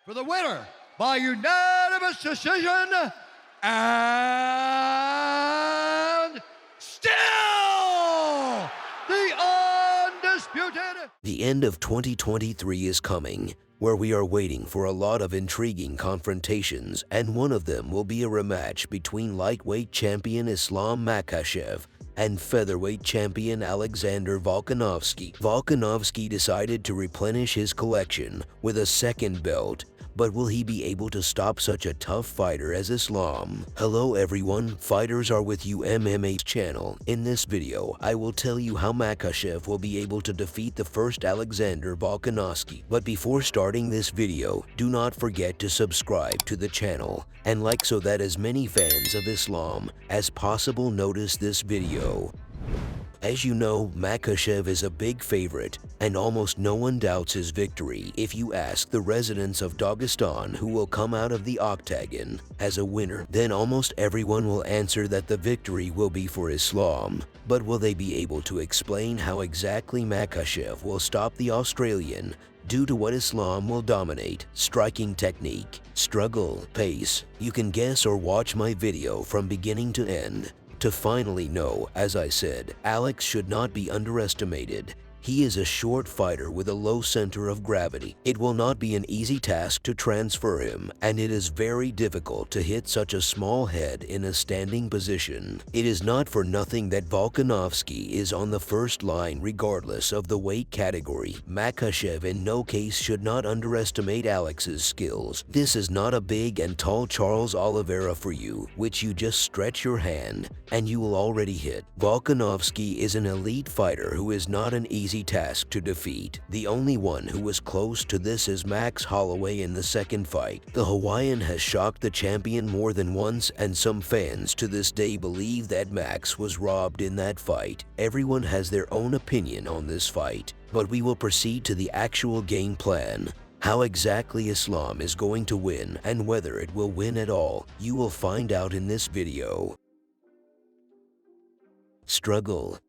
For the winner by unanimous decision and still the undisputed. The end of 2023 is coming, where we are waiting for a lot of intriguing confrontations, and one of them will be a rematch between lightweight champion Islam Makhachev and featherweight champion Alexander Volkanovski. Volkanovski decided to replenish his collection with a second belt, but will he be able to stop such a tough fighter as Islam? Hello everyone, Fighters Are With You MMA's channel. In this video, I will tell you how Makhachev will be able to defeat the first Alexander Volkanovski. But before starting this video, do not forget to subscribe to the channel and like so that as many fans of Islam as possible notice this video. As you know, Makhachev is a big favorite, and almost no one doubts his victory. If you ask the residents of Dagestan who will come out of the octagon as a winner, then almost everyone will answer that the victory will be for Islam. But will they be able to explain how exactly Makhachev will stop the Australian due to what Islam will dominate? Striking technique, struggle, pace. You can guess or watch my video from beginning to end to finally know. As I said, Alex should not be underestimated. He is a short fighter with a low center of gravity. It will not be an easy task to transfer him, and it is very difficult to hit such a small head in a standing position. It is not for nothing that Volkanovski is on the first line regardless of the weight category. Makhachev in no case should not underestimate Alex's skills. This is not a big and tall Charles Oliveira for you, which you just stretch your hand and you will already hit. Volkanovski is an elite fighter who is not an easy task to defeat. The only one who was close to this is Max Holloway in the second fight. The Hawaiian has shocked the champion more than once, and some fans to this day believe that Max was robbed in that fight. Everyone has their own opinion on this fight, but we will proceed to the actual game plan. How exactly Islam is going to win and whether it will win at all, you will find out in this video. Struggle.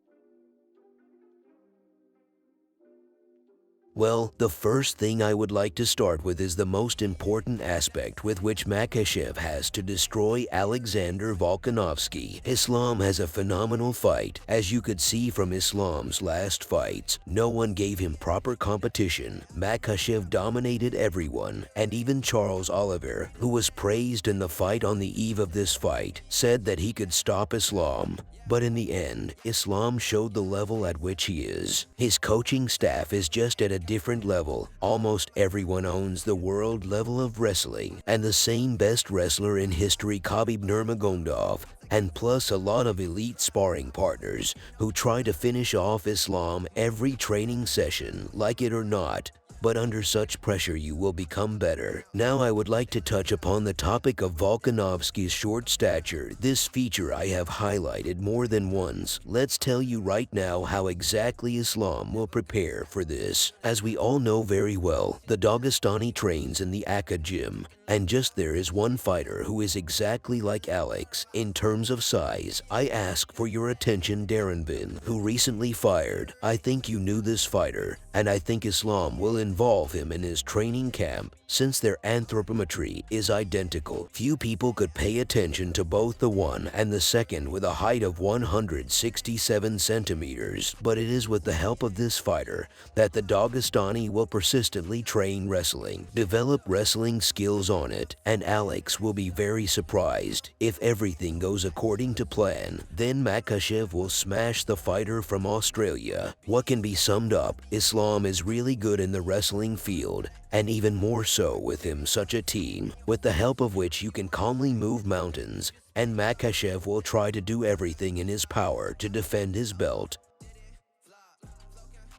Well, the first thing I would like to start with is the most important aspect with which Makhachev has to destroy Alexander Volkanovski. Islam has a phenomenal fight. As you could see from Islam's last fights, no one gave him proper competition. Makhachev dominated everyone, and even Charles Oliveira, who was praised in the fight on the eve of this fight, said that he could stop Islam. But in the end, Islam showed the level at which he is. His coaching staff is just at a different level. Almost everyone owns the world level of wrestling, and the same best wrestler in history, Khabib Nurmagomedov, and plus a lot of elite sparring partners who try to finish off Islam every training session, like it or not. But under such pressure you will become better. Now I would like to touch upon the topic of Volkanovski's short stature. This feature I have highlighted more than once. Let's tell you right now how exactly Islam will prepare for this. As we all know very well, the Dagestani trains in the Akka gym, and just there is one fighter who is exactly like Alex in terms of size. I ask for your attention, Darrenbin, who recently fired. I think you knew this fighter, and I think Islam will involve him in his training camp since their anthropometry is identical. Few people could pay attention to both the one and the second with a height of 167 centimeters, but it is with the help of this fighter that the Dagestani will persistently train wrestling, develop wrestling skills on it, and Alex will be very surprised. If everything goes according to plan, then Makhachev will smash the fighter from Australia. What can be summed up, Islam is really good in the wrestling field, and even more so with him such a team, with the help of which you can calmly move mountains, and Makhachev will try to do everything in his power to defend his belt.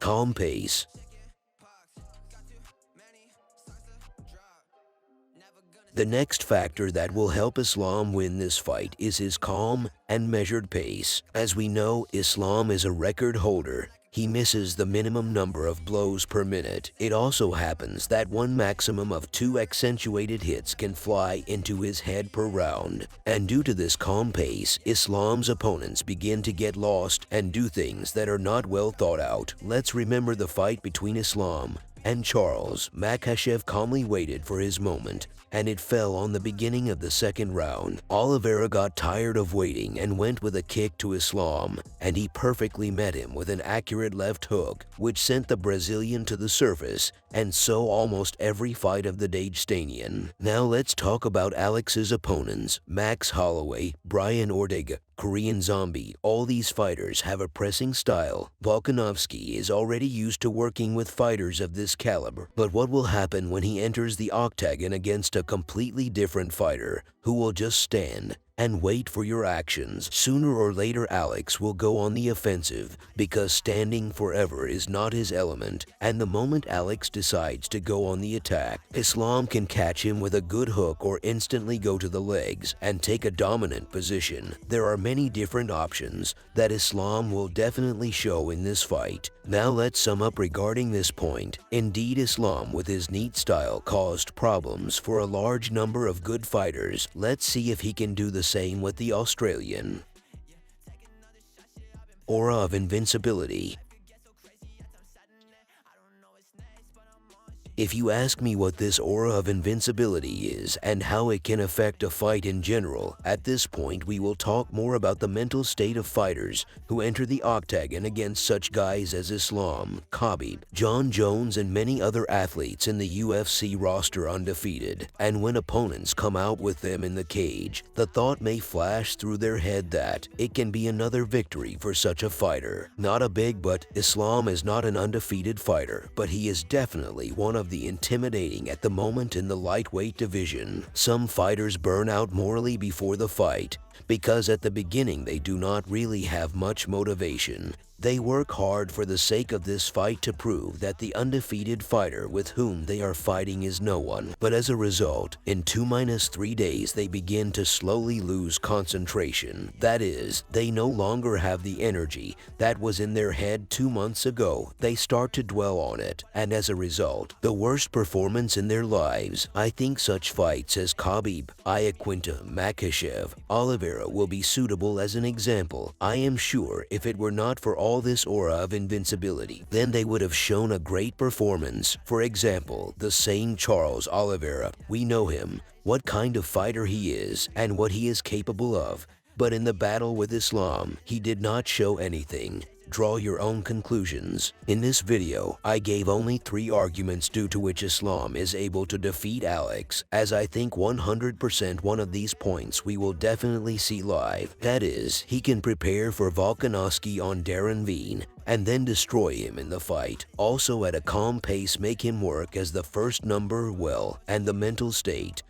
Calm pace. The next factor that will help Islam win this fight is his calm and measured pace. As we know, Islam is a record holder. He misses the minimum number of blows per minute. It also happens that one maximum of 2 accentuated hits can fly into his head per round. And due to this calm pace, Islam's opponents begin to get lost and do things that are not well thought out. Let's remember the fight between Islam And Charles Makhachev calmly waited for his moment, and it fell on the beginning of the second round. Oliveira got tired of waiting and went with a kick to Islam, and he perfectly met him with an accurate left hook, which sent the Brazilian to the surface, and so almost every fight of the Dagestanian. Now let's talk about Alex's opponents: Max Holloway, Brian Ortega, Korean Zombie. All these fighters have a pressing style. Volkanovski is already used to working with fighters of this caliber. But what will happen when he enters the octagon against a completely different fighter who will just stand and wait for your actions? Sooner or later, Alex will go on the offensive because standing forever is not his element. And the moment Alex decides to go on the attack, Islam can catch him with a good hook or instantly go to the legs and take a dominant position. There are many different options that Islam will definitely show in this fight. Now let's sum up regarding this point. Indeed, Islam with his neat style caused problems for a large number of good fighters. Let's see if he can do the same with the Australian. Aura of invincibility. If you ask me what this aura of invincibility is and how it can affect a fight in general, at this point we will talk more about the mental state of fighters who enter the octagon against such guys as Islam, Khabib, John Jones, and many other athletes in the UFC roster undefeated. And when opponents come out with them in the cage, the thought may flash through their head that it can be another victory for such a fighter. Not a big but, Islam is not an undefeated fighter, but he is definitely one of the intimidating at the moment in the lightweight division. Some fighters burn out morally before the fight because at the beginning they do not really have much motivation. They work hard for the sake of this fight to prove that the undefeated fighter with whom they are fighting is no one. But as a result, in 2-3 days they begin to slowly lose concentration. That is, they no longer have the energy that was in their head 2 months ago. They start to dwell on it, and as a result, the worst performance in their lives. I think such fights as Khabib, Iaquinta, Makhachev, Oliveira will be suitable as an example. I am sure if it were not for all this aura of invincibility, then they would have shown a great performance. For example, the same Charles Oliveira, we know him, what kind of fighter he is, and what he is capable of. But in the battle with Islam, he did not show anything. Draw your own conclusions. In this video, I gave only 3 arguments due to which Islam is able to defeat Alex, as I think 100% one of these points we will definitely see live. That is, he can prepare for Volkanovski on Darren Veen and then destroy him in the fight. Also at a calm pace make him work as the first number well, and the mental state.